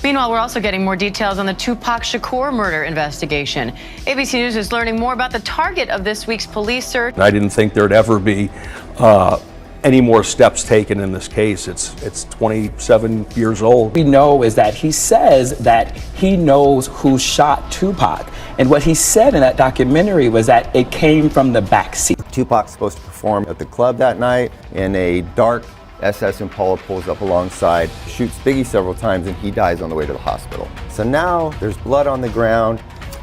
Meanwhile, we're also getting more details on the Tupac Shakur murder investigation. ABC News is learning more about the target of this week's police search. I didn't think there'd ever be any more steps taken in this case. It's 27 years old. We know is that he says that he knows who shot Tupac. And what he said in that documentary was that it came from the backseat. Tupac's supposed to perform at the club that night, and a dark SS Impala pulls up alongside, shoots Biggie several times, and he dies on the way to the hospital. So now there's blood on the ground,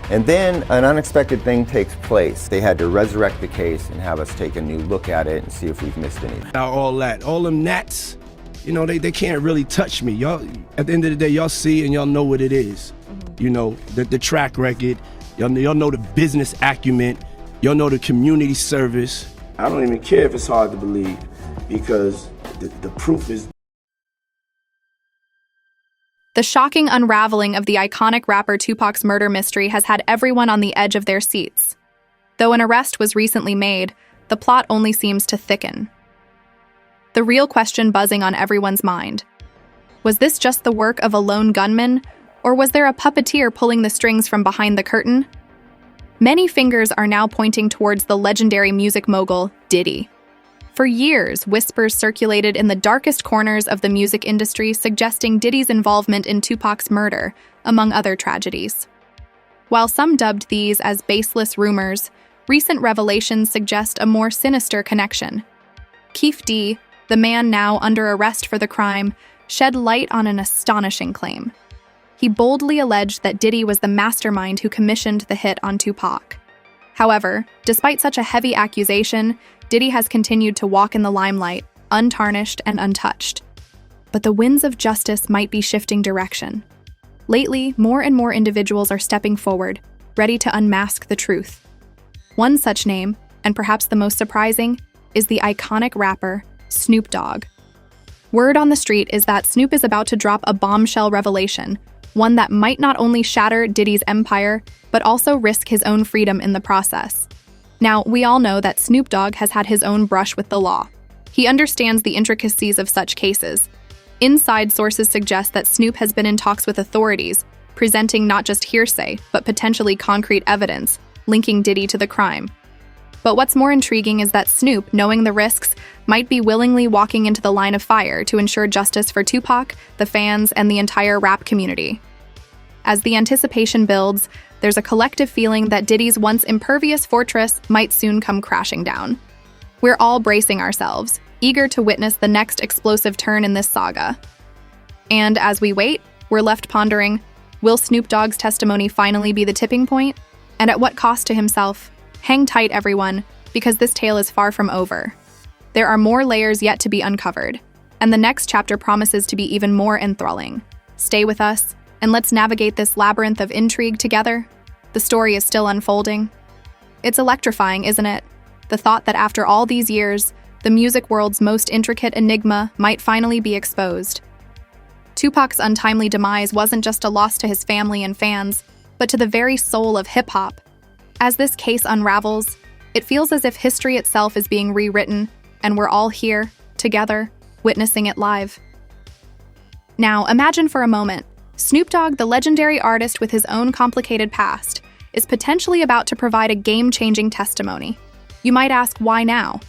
and then an unexpected thing takes place. They had to resurrect the case and have us take a new look at it and see if we've missed anything. All them gnats, you know, they can't really touch me. Y'all, at the end of the day, y'all see and y'all know what it is. You know, the track record, y'all know the business acumen, y'all know the community service. I don't even care if it's hard to believe, because the proof is. The shocking unraveling of the iconic rapper Tupac's murder mystery has had everyone on the edge of their seats. Though an arrest was recently made, the plot only seems to thicken. The real question buzzing on everyone's mind: was this just the work of a lone gunman, or was there a puppeteer pulling the strings from behind the curtain? Many fingers are now pointing towards the legendary music mogul, Diddy. For years, whispers circulated in the darkest corners of the music industry suggesting Diddy's involvement in Tupac's murder, among other tragedies. While some dubbed these as baseless rumors, recent revelations suggest a more sinister connection. Keefe D, the man now under arrest for the crime, shed light on an astonishing claim. He boldly alleged that Diddy was the mastermind who commissioned the hit on Tupac. However, despite such a heavy accusation, Diddy has continued to walk in the limelight, untarnished and untouched. But the winds of justice might be shifting direction. Lately, more and more individuals are stepping forward, ready to unmask the truth. One such name, and perhaps the most surprising, is the iconic rapper, Snoop Dogg. Word on the street is that Snoop is about to drop a bombshell revelation, one that might not only shatter Diddy's empire, but also risk his own freedom in the process. Now, we all know that Snoop Dogg has had his own brush with the law. He understands the intricacies of such cases. Inside sources suggest that Snoop has been in talks with authorities, presenting not just hearsay, but potentially concrete evidence, linking Diddy to the crime. But what's more intriguing is that Snoop, knowing the risks, might be willingly walking into the line of fire to ensure justice for Tupac, the fans, and the entire rap community. As the anticipation builds, there's a collective feeling that Diddy's once impervious fortress might soon come crashing down. We're all bracing ourselves, eager to witness the next explosive turn in this saga. And as we wait, we're left pondering, will Snoop Dogg's testimony finally be the tipping point? And at what cost to himself? Hang tight, everyone, because this tale is far from over. There are more layers yet to be uncovered, and the next chapter promises to be even more enthralling. Stay with us, and let's navigate this labyrinth of intrigue together. The story is still unfolding. It's electrifying, isn't it? The thought that after all these years, the music world's most intricate enigma might finally be exposed. Tupac's untimely demise wasn't just a loss to his family and fans, but to the very soul of hip-hop. As this case unravels, it feels as if history itself is being rewritten, and we're all here, together, witnessing it live. Now, imagine for a moment, Snoop Dogg, the legendary artist with his own complicated past, is potentially about to provide a game-changing testimony. You might ask, why now?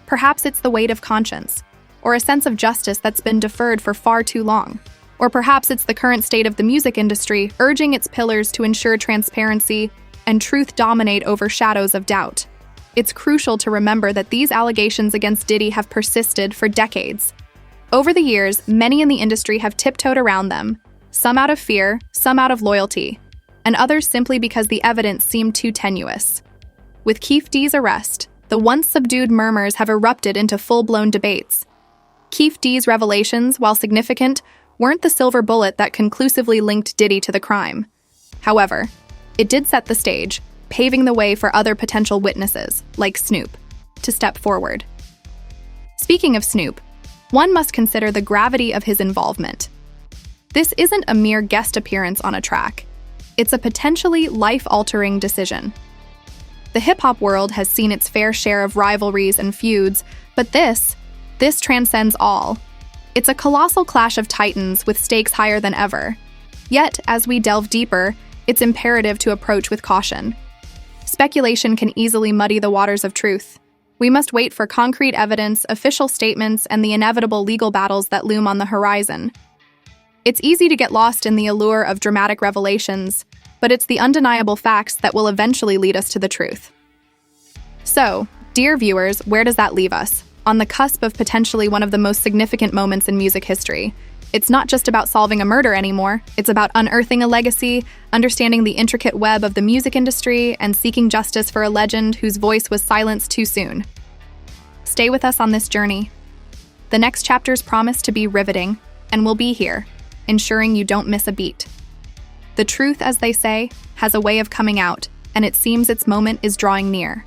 Perhaps it's the weight of conscience, or a sense of justice that's been deferred for far too long. Or perhaps it's the current state of the music industry urging its pillars to ensure transparency and truth dominate over shadows of doubt. It's crucial to remember that these allegations against Diddy have persisted for decades. Over the years, many in the industry have tiptoed around them, some out of fear, some out of loyalty, and others simply because the evidence seemed too tenuous. With Keefe D's arrest, the once subdued murmurs have erupted into full-blown debates. Keefe D's revelations, while significant, weren't the silver bullet that conclusively linked Diddy to the crime. However, it did set the stage, paving the way for other potential witnesses, like Snoop, to step forward. Speaking of Snoop, one must consider the gravity of his involvement. This isn't a mere guest appearance on a track. It's a potentially life-altering decision. The hip-hop world has seen its fair share of rivalries and feuds, but this transcends all. It's a colossal clash of titans with stakes higher than ever. Yet, as we delve deeper, it's imperative to approach with caution. Speculation can easily muddy the waters of truth. We must wait for concrete evidence, official statements, and the inevitable legal battles that loom on the horizon. It's easy to get lost in the allure of dramatic revelations, but it's the undeniable facts that will eventually lead us to the truth. So, dear viewers, where does that leave us? On the cusp of potentially one of the most significant moments in music history. It's not just about solving a murder anymore, it's about unearthing a legacy, understanding the intricate web of the music industry, and seeking justice for a legend whose voice was silenced too soon. Stay with us on this journey. The next chapters promise to be riveting, and we'll be here, ensuring you don't miss a beat. The truth, as they say, has a way of coming out, and it seems its moment is drawing near.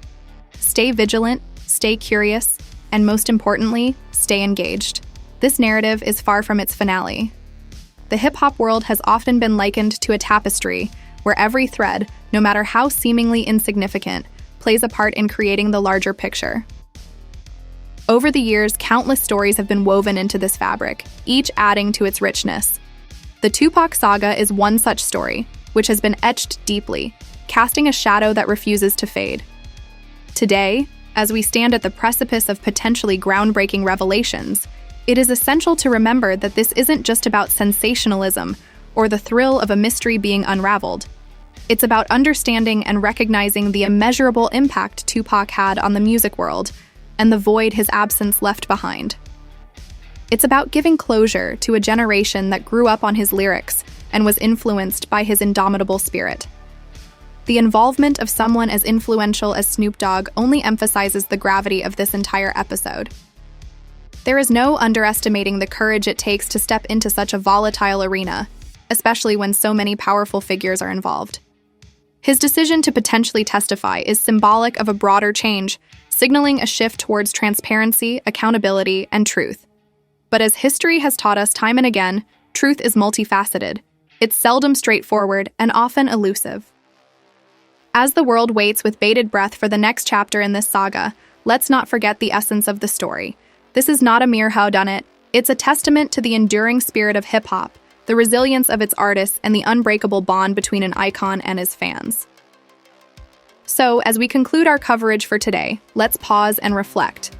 Stay vigilant, stay curious, and most importantly, stay engaged. This narrative is far from its finale. The hip-hop world has often been likened to a tapestry, where every thread, no matter how seemingly insignificant, plays a part in creating the larger picture. Over the years, countless stories have been woven into this fabric, each adding to its richness. The Tupac saga is one such story, which has been etched deeply, casting a shadow that refuses to fade. Today, as we stand at the precipice of potentially groundbreaking revelations, it is essential to remember that this isn't just about sensationalism or the thrill of a mystery being unraveled. It's about understanding and recognizing the immeasurable impact Tupac had on the music world and the void his absence left behind. It's about giving closure to a generation that grew up on his lyrics and was influenced by his indomitable spirit. The involvement of someone as influential as Snoop Dogg only emphasizes the gravity of this entire episode. There is no underestimating the courage it takes to step into such a volatile arena, especially when so many powerful figures are involved. His decision to potentially testify is symbolic of a broader change, signaling a shift towards transparency, accountability, and truth. But as history has taught us time and again, truth is multifaceted. It's seldom straightforward and often elusive. As the world waits with bated breath for the next chapter in this saga, let's not forget the essence of the story. This is not a mere whodunit. It's a testament to the enduring spirit of hip-hop, the resilience of its artists, and the unbreakable bond between an icon and his fans. So, as we conclude our coverage for today, let's pause and reflect.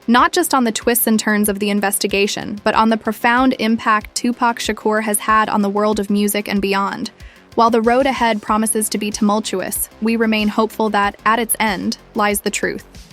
Not just on the twists and turns of the investigation, but on the profound impact Tupac Shakur has had on the world of music and beyond. While the road ahead promises to be tumultuous, we remain hopeful that, at its end, lies the truth.